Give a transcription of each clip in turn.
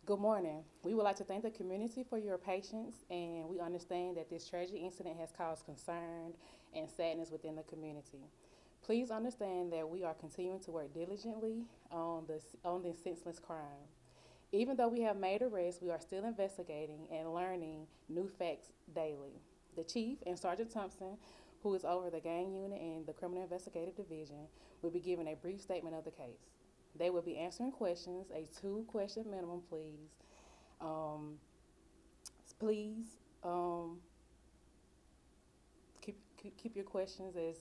Good morning. We would like to thank the community for your patience, and we understand that this tragic incident has caused concern and sadness within the community. Please understand that we are continuing to work diligently on this senseless crime. Even though we have made arrests, we are still investigating and learning new facts daily. The chief and Sergeant Thompson, who is over the gang unit and the criminal investigative division, will be giving a brief statement of the case. They will be answering questions, a two-question minimum, please. Um, please keep your questions as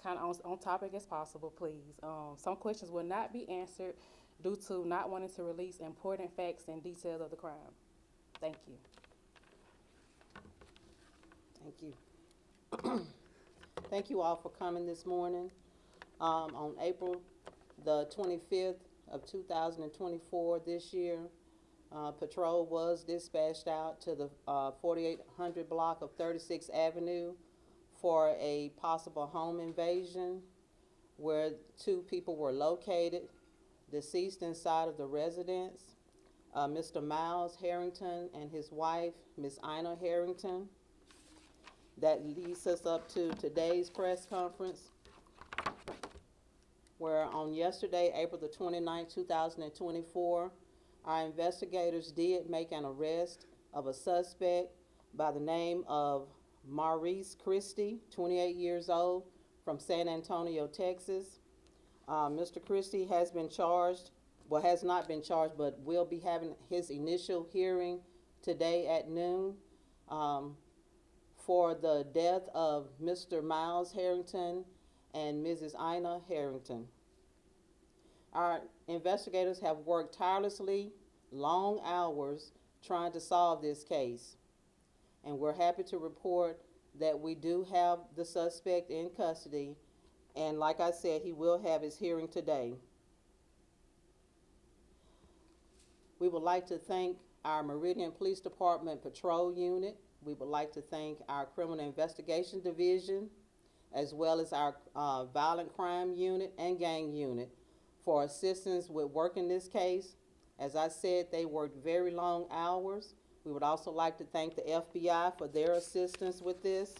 kind of on topic as possible, please. Some questions will not be answered due to not wanting to release important facts and details of the crime. Thank you. Thank you. Thank you all for coming this morning. On April the 25th of 2024 this year, patrol was dispatched out to the 4800 block of 36th Avenue for a possible home invasion where two people were located, deceased inside of the residence, Mr. Miles Harrington and his wife, Miss Ina Harrington. That leads us up to today's press conference, where on yesterday, April the 29th, 2024, our investigators did make an arrest of a suspect by the name of Maurice Christie, 28 years old, from San Antonio, Texas. Mr. Christie has been charged, well, has not been charged, but will be having his initial hearing today at noon. For the death of Mr. Miles Harrington and Mrs. Ina Harrington. Our investigators have worked tirelessly, long hours, trying to solve this case. And we're happy to report that we do have the suspect in custody. And like I said, he will have his hearing today. We would like to thank our Meridian Police Department Patrol Unit. We would like to thank our Criminal Investigation Division, as well as our Violent Crime Unit and Gang Unit for assistance with working this case. As I said, they worked very long hours. We would also like to thank the FBI for their assistance with this.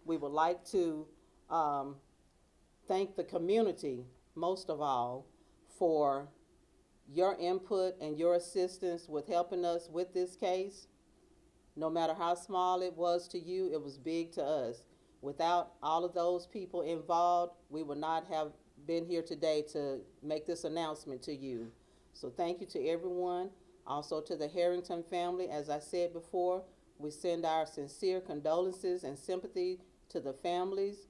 We would like to thank the community, most of all, for your input and your assistance with helping us with this case. No matter how small it was to you, it was big to us. Without all of those people involved, we would not have been here today to make this announcement to you. So thank you to everyone. Also to the Harrington family, as I said before, we send our sincere condolences and sympathy to the families,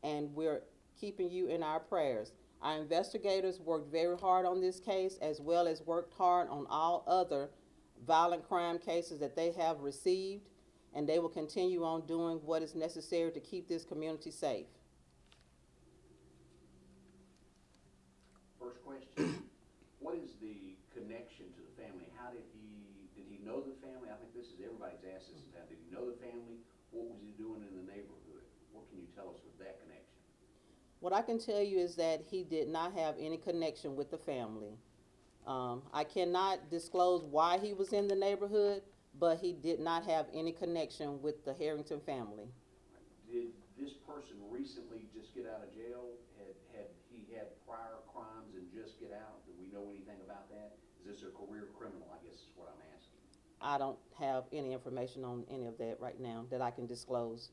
and we're keeping you in our prayers. Our investigators worked very hard on this case, as well as worked hard on all other violent crime cases that they have received, and they will continue on doing what is necessary to keep this community safe. First question, what is the connection to the family? How did he know the family? I think this is everybody's asked this. Did he know the family? What was he doing in the neighborhood? What can you tell us with that connection? What I can tell you is that he did not have any connection with the family. I cannot disclose why he was in the neighborhood, but he did not have any connection with the Harrington family. Did this person recently just get out of jail? Had he had prior crimes and just get out? Do we know anything about that? Is this a career criminal, I guess is what I'm asking. I don't have any information on any of that right now that I can disclose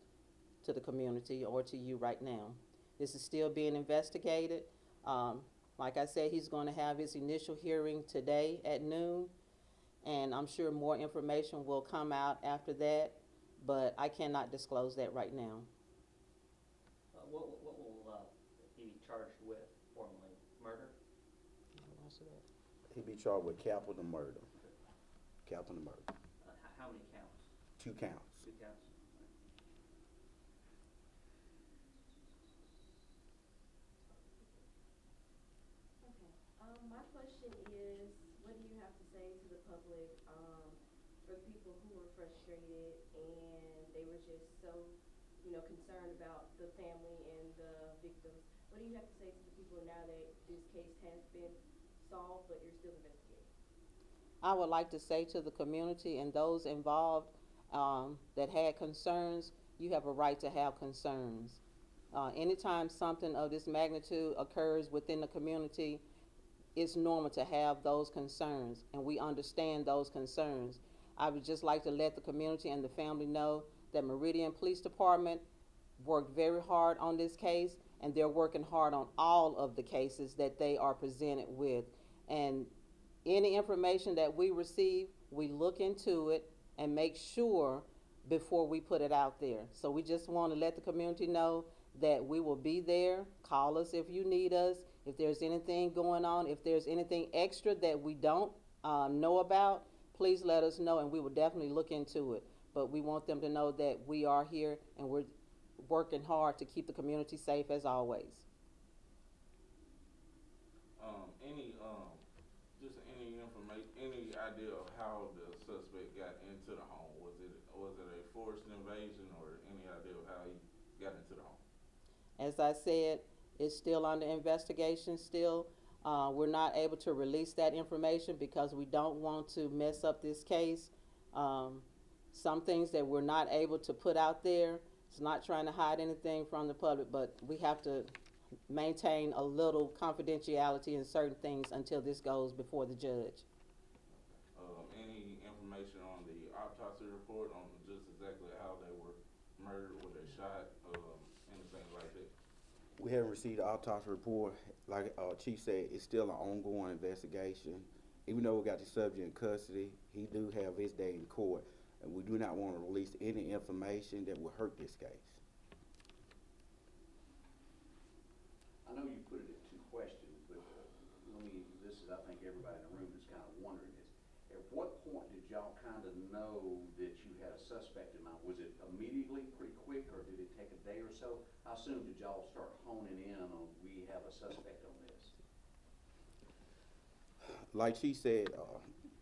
to the community or to you right now. This is still being investigated. Like I said, he's going to have his initial hearing today at noon, and I'm sure more information will come out after that, but I cannot disclose that right now. What will he be charged with formally? Murder? He'd be charged with capital murder. Capital murder. How many counts? 2 counts. 2 counts? Okay. My question is, what do you have to say to the public, for the people who were frustrated and they were just so, concerned about the family and the victims? What do you have to say to the people now that this case has been solved, but you're still investigating? I would like to say to the community and those involved that had concerns, you have a right to have concerns. Anytime something of this magnitude occurs within the community, it's normal to have those concerns, and we understand those concerns. I would just like to let the community and the family know that Meridian Police Department worked very hard on this case, and they're working hard on all of the cases that they are presented with. And any information that we receive, we look into it and make sure before we put it out there. So we just want to let the community know that we will be there. Call us if you need us. If there's anything going on, if there's anything extra that we don't know about, please let us know, and we will definitely look into it. But we want them to know that we are here and we're working hard to keep the community safe as always. Just any information, any idea of how the suspect got into the home? Was it a forced invasion, or any idea of how he got into the home? As I said, it's still under investigation still. We're not able to release that information because we don't want to mess up this case. Some things that we're not able to put out there, it's not trying to hide anything from the public, but we have to maintain a little confidentiality in certain things until this goes before the judge. Any information on the autopsy report on just exactly how they were murdered, were they shot, anything like that? We haven't received the autopsy report. Like Chief said, it's still an ongoing investigation. Even though we got the subject in custody, he do have his day in court, and we do not want to release any information that will hurt this case. I know you put it in two questions, but this is, I think everybody in the room is kind of wondering this. At what point did y'all kind of know that you had a suspect in mind? Was it immediately, pretty quick, or did it take a day or so? How soon did y'all start honing in on, we have a suspect on this? Like she said,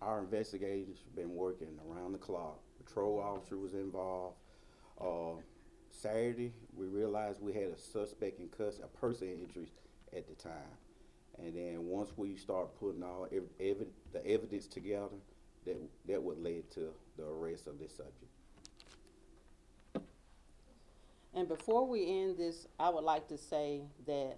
our investigators have been working around the clock. Patrol officer was involved. Saturday, we realized we had a suspect in custody, a person in interest at the time. And then once we start putting all the evidence together, that would lead to the arrest of this subject. And before we end this, I would like to say that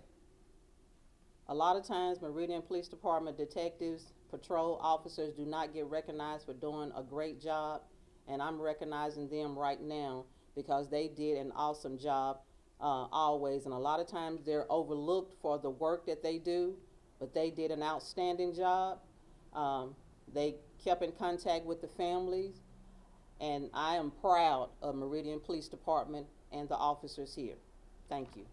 a lot of times Meridian Police Department detectives, patrol officers do not get recognized for doing a great job, and I'm recognizing them right now because they did an awesome job always. And a lot of times they're overlooked for the work that they do, but they did an outstanding job. They kept in contact with the families, and I am proud of Meridian Police Department and the officers here. Thank you.